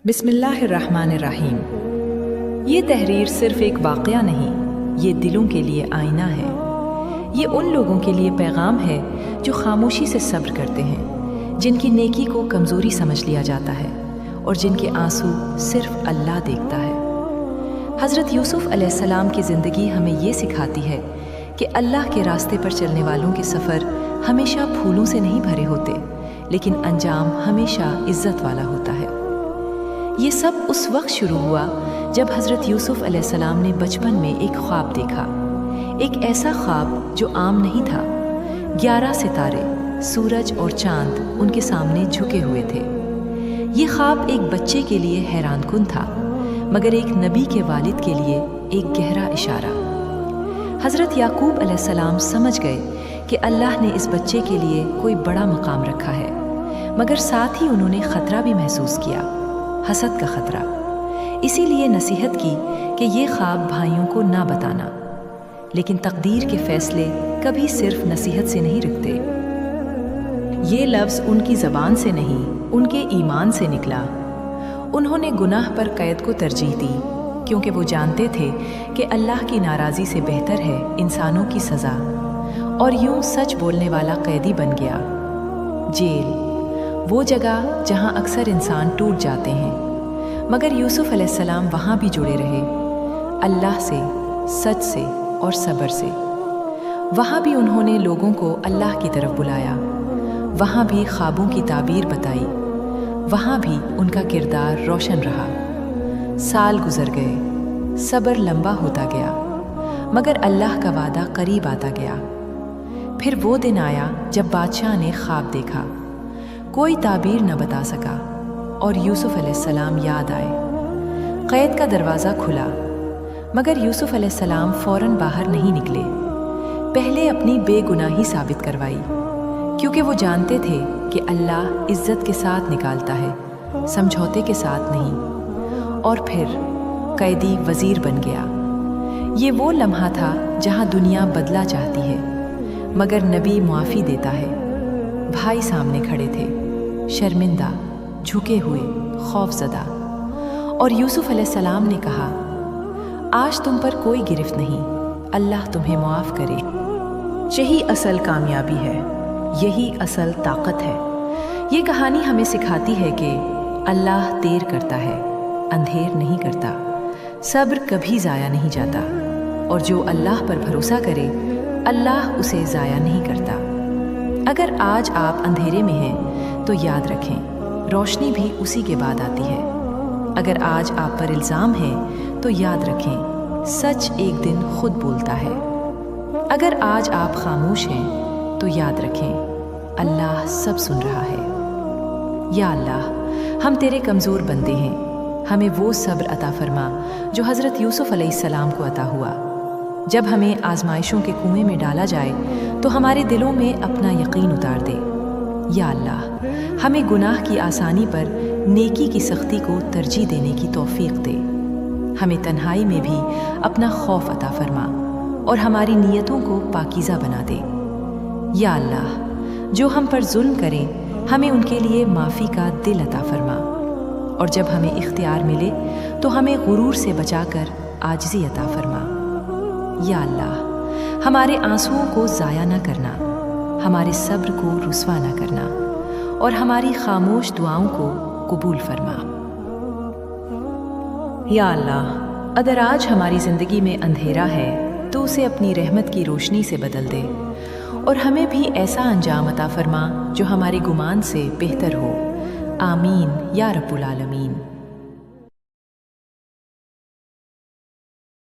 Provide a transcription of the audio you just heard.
बिस्मिल्लाहिर्रहमानिर्रहीम। ये तहरीर सिर्फ एक वाक़या नहीं, ये दिलों के लिए आईना है। ये उन लोगों के लिए पैगाम है जो खामोशी से सब्र करते हैं, जिनकी नेकी को कमज़ोरी समझ लिया जाता है और जिनके आंसू सिर्फ अल्लाह देखता है। हज़रत यूसुफ़ अलैहिस्सलाम की ज़िंदगी हमें ये सिखाती है कि अल्लाह के रास्ते पर चलने वालों के सफ़र हमेशा फूलों से नहीं भरे होते, लेकिन अंजाम हमेशा इज़्ज़त वाला होता है। ये सब उस वक्त शुरू हुआ जब हज़रत यूसुफ़ अलैहिस्सलाम ने बचपन में एक ख्वाब देखा, एक ऐसा ख्वाब जो आम नहीं था। 11 सितारे, सूरज और चांद उनके सामने झुके हुए थे। ये ख्वाब एक बच्चे के लिए हैरानकुन था, मगर एक नबी के वालिद के लिए एक गहरा इशारा। हज़रत याकूब अलैहिस्सलाम समझ गए कि अल्लाह ने इस बच्चे के लिए कोई बड़ा मकाम रखा है, मगर साथ ही उन्होंने ख़तरा भी महसूस किया, हसद का ख़तरा। इसीलिए नसीहत की कि ये ख्वाब भाइयों को ना बताना। लेकिन तकदीर के फ़ैसले कभी सिर्फ नसीहत से नहीं रुकते। ये लफ्ज़ उनकी ज़बान से नहीं, उनके ईमान से निकला। उन्होंने गुनाह पर कैद को तरजीह दी, क्योंकि वो जानते थे कि अल्लाह की नाराज़ी से बेहतर है इंसानों की सज़ा। और यूं सच बोलने वाला कैदी बन गया। जेल, वो जगह जहां अक्सर इंसान टूट जाते हैं, मगर यूसुफ़ अलैहिस्सलाम वहां भी जुड़े रहे, अल्लाह से, सच से और सब्र से। वहां भी उन्होंने लोगों को अल्लाह की तरफ बुलाया, वहां भी ख्वाबों की ताबीर बताई, वहां भी उनका किरदार रोशन रहा। साल गुजर गए, सब्र लंबा होता गया, मगर अल्लाह का वादा करीब आता गया। फिर वो दिन आया जब बादशाह ने ख्वाब देखा, कोई ताबीर न बता सका, और यूसुफ़ अलैहिस्सलाम याद आए। क़ैद का दरवाज़ा खुला, मगर यूसुफ़ अलैहिस्सलाम फ़ौरन बाहर नहीं निकले। पहले अपनी बेगुनाही साबित करवाई, क्योंकि वो जानते थे कि अल्लाह इज़्ज़त के साथ निकालता है, समझौते के साथ नहीं। और फिर कैदी वज़ीर बन गया। ये वो लम्हा था जहाँ दुनिया बदला चाहती है, मगर नबी मुआफ़ी देता है। भाई सामने खड़े थे, शर्मिंदा, झुके हुए, खौफज़दा। और यूसुफ़ अलैहिस्सलाम ने कहा, आज तुम पर कोई गिरफ्त नहीं, अल्लाह तुम्हें मुआफ़ करे। यही असल कामयाबी है, यही असल ताकत है। ये कहानी हमें सिखाती है कि अल्लाह देर करता है, अंधेर नहीं करता। सब्र कभी ज़ाया नहीं जाता, और जो अल्लाह पर भरोसा करे, अल्लाह उसे ज़ाया नहीं करता। अगर आज आप अंधेरे में हैं तो याद रखें, रोशनी भी उसी के बाद आती है। अगर आज आप पर इल्ज़ाम है तो याद रखें, सच एक दिन खुद बोलता है। अगर आज आप खामोश हैं तो याद रखें, अल्लाह सब सुन रहा है। या अल्लाह, हम तेरे कमज़ोर बंदे हैं, हमें वो सब्र अता फरमा जो हज़रत यूसुफ़ अलैहिस्सलाम को अता हुआ। जब हमें आजमाइशों के कुएं में डाला जाए तो हमारे दिलों में अपना यकीन उतार दे। या अल्लाह, हमें गुनाह की आसानी पर नेकी की सख्ती को तरजीह देने की तौफीक दे। हमें तन्हाई में भी अपना खौफ अता फरमा और हमारी नीयतों को पाकीज़ा बना दे। या अल्लाह, जो हम पर जुल्म करें, हमें उनके लिए माफ़ी का दिल अता फरमा। और जब हमें इख्तियार मिले तो हमें गुरूर से बचाकर आजिज़ी अता फरमा। या अल्लाह, हमारे आंसुओं को ज़ाया न करना, हमारे सब्र को रुस्वा न करना, और हमारी खामोश दुआओं को कबूल फरमा। या अल्लाह, अगर आज हमारी ज़िंदगी में अंधेरा है तो उसे अपनी रहमत की रोशनी से बदल दे, और हमें भी ऐसा अंजाम अता फरमा जो हमारे गुमान से बेहतर हो। आमीन या रब्बुल आलमीन।